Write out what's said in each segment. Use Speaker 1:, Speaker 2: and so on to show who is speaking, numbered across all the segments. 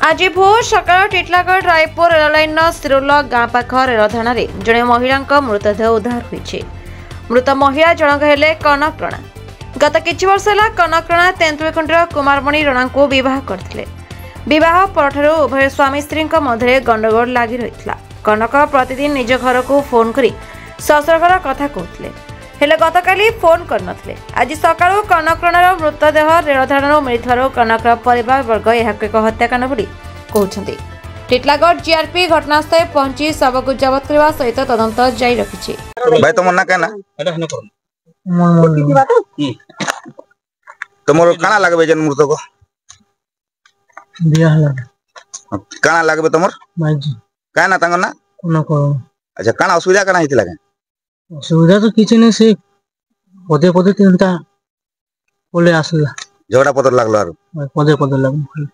Speaker 1: आज भोर सकाळ टिटलागढ़ रायपुर रेललाइन सिरोल गाँ पाख रेलधाण जड़े महिला मृतदेह उद्धार होइछे। मृत महिला जनक हेले कनक रणा। गत किछि वर्ष ହେଲା कनक रणा तेंतुळीखुंटीर कुमारमणि रणा को विवाह करथिले। विवाह परठारु उभय स्वामी स्त्री मध्य गंडगोल लागि रहितला। कनक प्रतिदिन निज घर को फोन करी ससुरघर कथा कहथिले, हेले गतकाली फोन करनथिले। आज सकाळु कनक रणार मृतदेह रेलधाणରୁ मिलिथारो कनकर परिवार वर्ग एहाको एक हत्याकांड बोली कहउछन्ती। टिटलागढ़ जीआरपी घटनास्थल पहुंची शव को जब्त करने सहित तदंत जारी रखिछि।
Speaker 2: भाई तुम ना कहना तुमरो काना लागबे जन मृतक
Speaker 3: बियाह लाग
Speaker 2: काना लागबे तुमर
Speaker 3: माजी
Speaker 2: काना तांग ना
Speaker 3: कोन को।
Speaker 2: अच्छा काना असुविधा काना हितला के
Speaker 3: असुविधा तो किछ नै से पदे पदे तिनटा बोले आसला
Speaker 2: झगड़ा पतर लागलो आरो
Speaker 3: पदे पदे लागलो।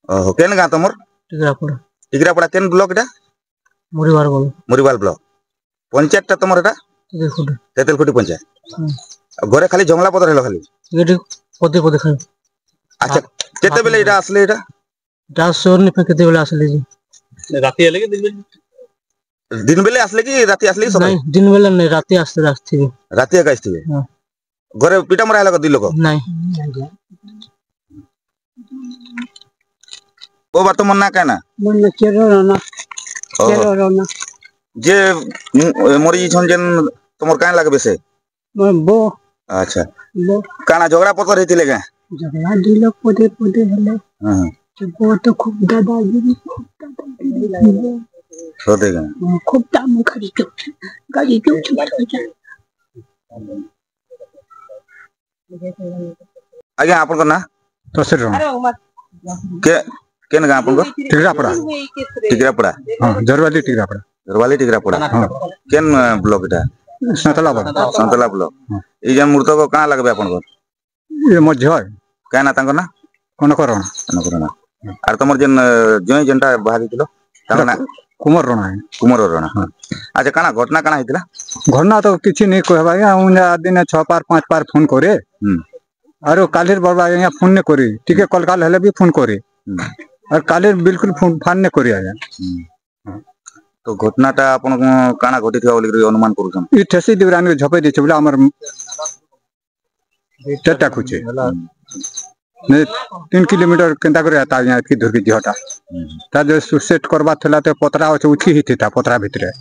Speaker 2: ओहो केन गा तुमर टिकरापड़ा केन ब्लॉक एटा मुरीबाल ब्लॉक पंचायत ता तुमर एटा तेतलखुटी पंचायत। घरे खाली जंगला पतर हेलो खाली
Speaker 3: एटी पदे पदे खाली।
Speaker 2: अच्छा केते बेले एटा असले एटा
Speaker 3: दासोर ने केते बेले असले जी
Speaker 2: राती आले के दिन बेले असले कि राती असले सब
Speaker 3: नहीं दिन बेले नहीं राती आस्ते रास्ते
Speaker 2: राती का आस्ते
Speaker 3: हां
Speaker 2: घरे पिटा मरा हेलो दी लोक
Speaker 3: नहीं
Speaker 2: ओ बात मन ना कहना
Speaker 3: मन केरो रोना
Speaker 2: जे मोरी छन जन तुमर कान लागबे से
Speaker 3: बो। अच्छा
Speaker 2: बो काना झगड़ा पतर हेतिले के
Speaker 3: झगड़ा दिलो पदे पदे हेले। हां वो तो खूब दादागिरी
Speaker 2: होते गए
Speaker 3: खूब दाम गाड़ी क्यों
Speaker 2: आगे आपन को ना
Speaker 3: तसर
Speaker 2: के केन गा आपन को टिकरापड़ा
Speaker 3: हां जरवाली टिकरापड़ा
Speaker 2: हां केन ब्लॉक एटा संतला ब्लॉक। ई जन मूर्त को कहां लगबे आपन को
Speaker 3: ये मध्य है
Speaker 2: काना तांको ना कोन करना आर तमर जन जय जनता बाहर दिलो तांको ना
Speaker 3: कुमार रणा।
Speaker 2: अच्छा काना घटना काना हितला
Speaker 3: घटना तो किछि नै कहबा या दिन 6 पार 5 पार फोन करे आरो कालेर बाबा यहां फोन नै करी टिके कलकाल हेले भी फोन करे और कालेर बिल्कुल फोन फान नै करी आया।
Speaker 2: तो घटनाटा आपन काना घटी थिया बोली अनुमान करूछन
Speaker 3: ई ठेसी दिवरानी झपै दिछ बोले हमर टटा खुचे ने 3 किलोमीटर केंता करे आता यहां की दूर की दिहटा ता जो सुसेट करबा थला ते पतरा उठी हिता पतरा भितरे।